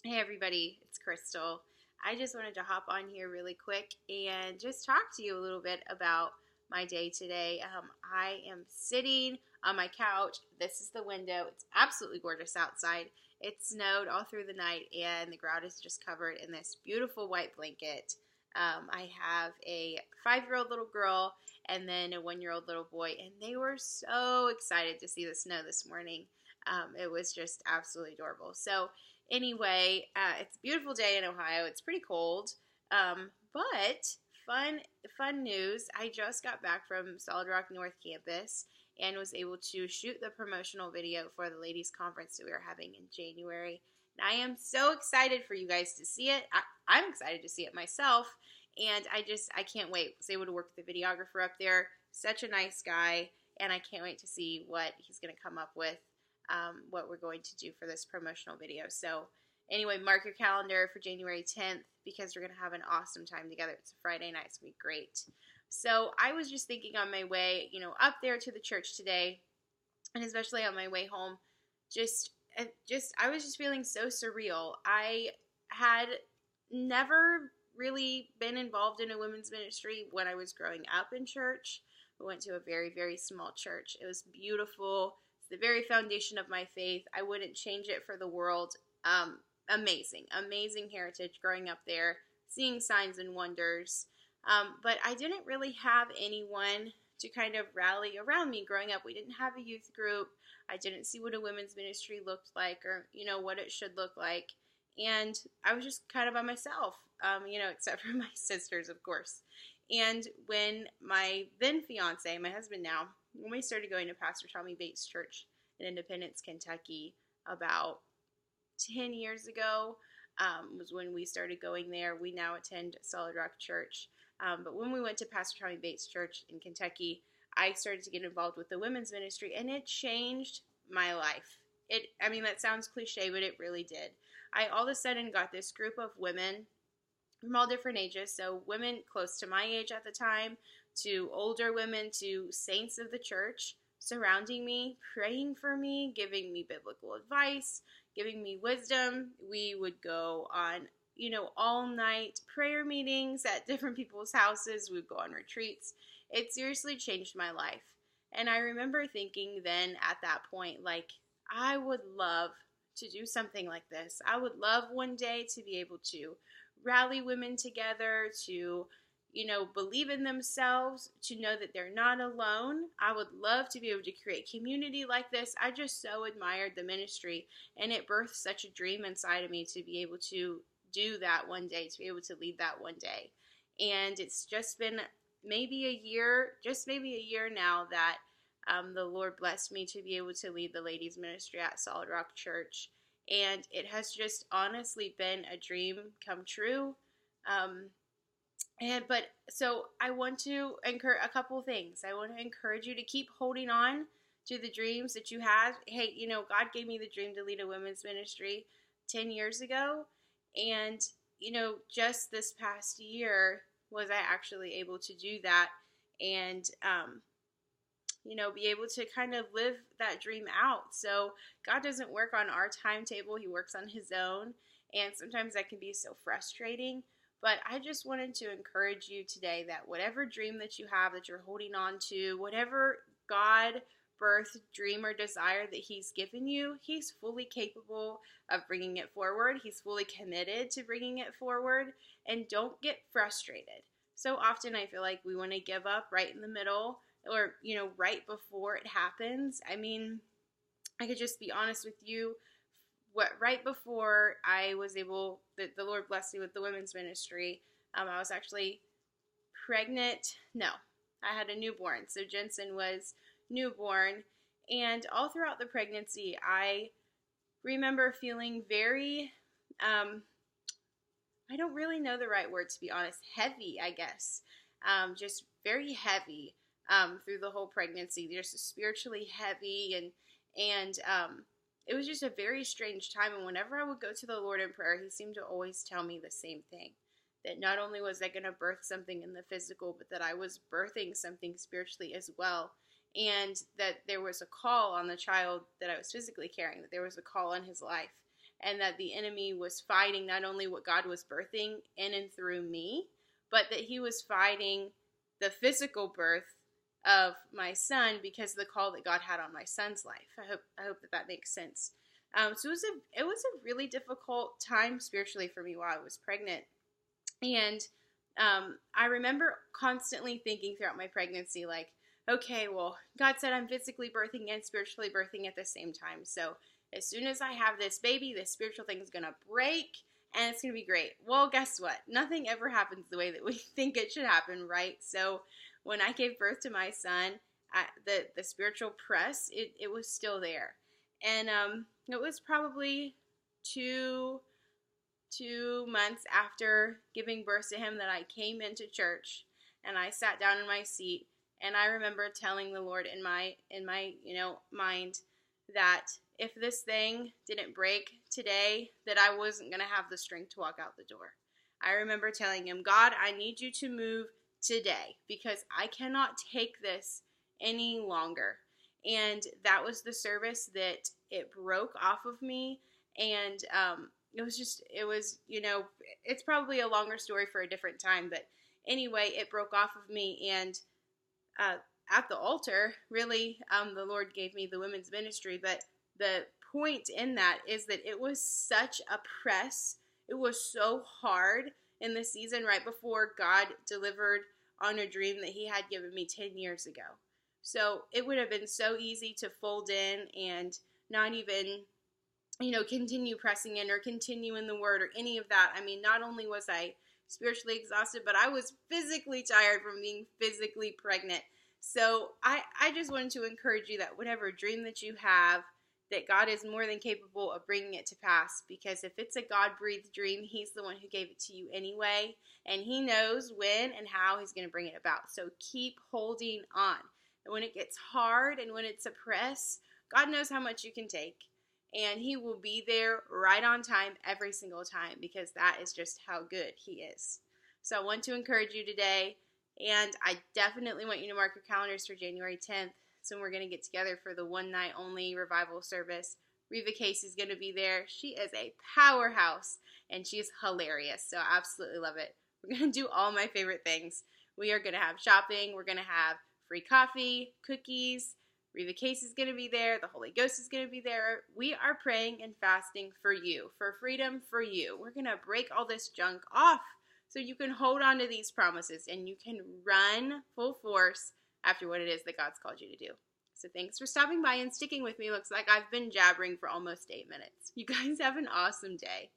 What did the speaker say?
Hey everybody, it's Crystal. I just wanted to hop on here really quick and just talk to you a little bit about my day today. I am sitting on my couch. This is the window. It's absolutely gorgeous outside. It snowed all through the night and the ground is just covered in this beautiful white blanket. I have a 5-year-old little girl and then a 1-year-old little boy, and they were so excited to see the snow this morning. It was just absolutely adorable. So, anyway, it's a beautiful day in Ohio. It's pretty cold, but fun news. I just got back from Solid Rock North Campus and was able to shoot the promotional video for the ladies conference that we are having in January. And I am so excited for you guys to see it. I'm excited to see it myself, and I can't wait. I was able to work with the videographer up there. Such a nice guy, and I can't wait to see what he's going to come up with, what we're going to do for this promotional video. So anyway, mark your calendar for January 10th because we're going to have an awesome time together. It's a Friday night. It's going to be great. So I was just thinking on my way, up there to the church today, and especially on my way home, I was just feeling so surreal. I had never really been involved in a women's ministry when I was growing up in church. We went to a very, very small church. It was beautiful. It's the very foundation of my faith. I wouldn't change it for the world. Amazing heritage growing up there, seeing signs and wonders. But I didn't really have anyone to kind of rally around me growing up. We didn't have a youth group. I didn't see what a women's ministry looked like or, what it should look like. And I was just kind of by myself, except for my sisters, of course. And when my then fiance, my husband now, when we started going to Pastor Tommy Bates Church in Independence, Kentucky, about 10 years ago, was when we started going there. We now attend Solid Rock Church. But when we went to Pastor Tommy Bates Church in Kentucky, I started to get involved with the women's ministry, and it changed my life. That sounds cliche, but it really did. I all of a sudden got this group of women from all different ages, so women close to my age at the time, to older women, to saints of the church, surrounding me, praying for me, giving me biblical advice, giving me wisdom. We would go on, all night prayer meetings at different people's houses. We'd go on retreats. It seriously changed my life. And I remember thinking then at that point, like, I would love to do something like this. I would love one day to be able to rally women together, to believe in themselves, to know that they're not alone. I would love to be able to create community like this. I just so admired the ministry, and it birthed such a dream inside of me to be able to do that one day, to be able to lead that one day. And it's just been maybe a year now that the Lord blessed me to be able to lead the ladies ministry at Solid Rock Church. And it has just honestly been a dream come true. So I want to encourage a couple of things. I want to encourage you to keep holding on to the dreams that you had. Hey, God gave me the dream to lead a women's ministry 10 years ago. And, just this past year was I actually able to do that and, be able to kind of live that dream out. So God doesn't work on our timetable. He works on his own. And sometimes that can be so frustrating. But I just wanted to encourage you today that whatever dream that you have that you're holding on to, whatever God birth, dream, or desire that he's given you, he's fully capable of bringing it forward. He's fully committed to bringing it forward. And don't get frustrated. So often I feel like we want to give up right in the middle or, right before it happens. I could just be honest with you. Right before I was able, the Lord blessed me with the women's ministry, I was actually pregnant. No, I had a newborn. So Jensen was newborn. And all throughout the pregnancy, I remember feeling very, I don't really know the right word to be honest, heavy, I guess. Just very heavy through the whole pregnancy. Just spiritually heavy and it was just a very strange time. And whenever I would go to the Lord in prayer, he seemed to always tell me the same thing. That not only was I going to birth something in the physical, but that I was birthing something spiritually as well. And that there was a call on the child that I was physically carrying, that there was a call on his life. and that the enemy was fighting not only what God was birthing in and through me, but that he was fighting the physical birth of my son because of the call that God had on my son's life. I hope that makes sense. So it was a really difficult time spiritually for me while I was pregnant, and I remember constantly thinking throughout my pregnancy, like, okay, well, God said I'm physically birthing and spiritually birthing at the same time. So as soon as I have this baby, this spiritual thing is going to break and it's going to be great. Well, guess what? Nothing ever happens the way that we think it should happen, right? So when I gave birth to my son, the spiritual press, it was still there. And it was probably two months after giving birth to him that I came into church and I sat down in my seat, and I remember telling the Lord in my mind that if this thing didn't break today, that I wasn't going to have the strength to walk out the door. I remember telling him, God, I need you to move today because I cannot take this any longer. And that was the service that it broke off of me. And it's probably a longer story for a different time, but anyway, it broke off of me. And at the altar, really, the Lord gave me the women's ministry, but the point in that is that it was such a press. It was so hard in the season right before God delivered on a dream that he had given me 10 years ago. So it would have been so easy to fold in and not even, continue pressing in or continue in the word or any of that. I mean, not only was I spiritually exhausted, but I was physically tired from being physically pregnant. So I just wanted to encourage you that whatever dream that you have, that God is more than capable of bringing it to pass, because if it's a God-breathed dream, he's the one who gave it to you anyway, and he knows when and how he's going to bring it about. So keep holding on. And when it gets hard and when it's a press, God knows how much you can take, and he will be there right on time every single time, because that is just how good he is. So I want to encourage you today, and I definitely want you to mark your calendars for January 10th. So we're going to get together for the one night only revival service. Reva Casey's going to be there. She is a powerhouse and she's hilarious. So I absolutely love it. We're going to do all my favorite things. We are going to have shopping. We're going to have free coffee, cookies. Reva Casey's going to be there. The Holy Ghost is going to be there. We are praying and fasting for you, for freedom for you. We're going to break all this junk off so you can hold on to these promises and you can run full force after what it is that God's called you to do. So thanks for stopping by and sticking with me. Looks like I've been jabbering for almost 8 minutes. You guys have an awesome day.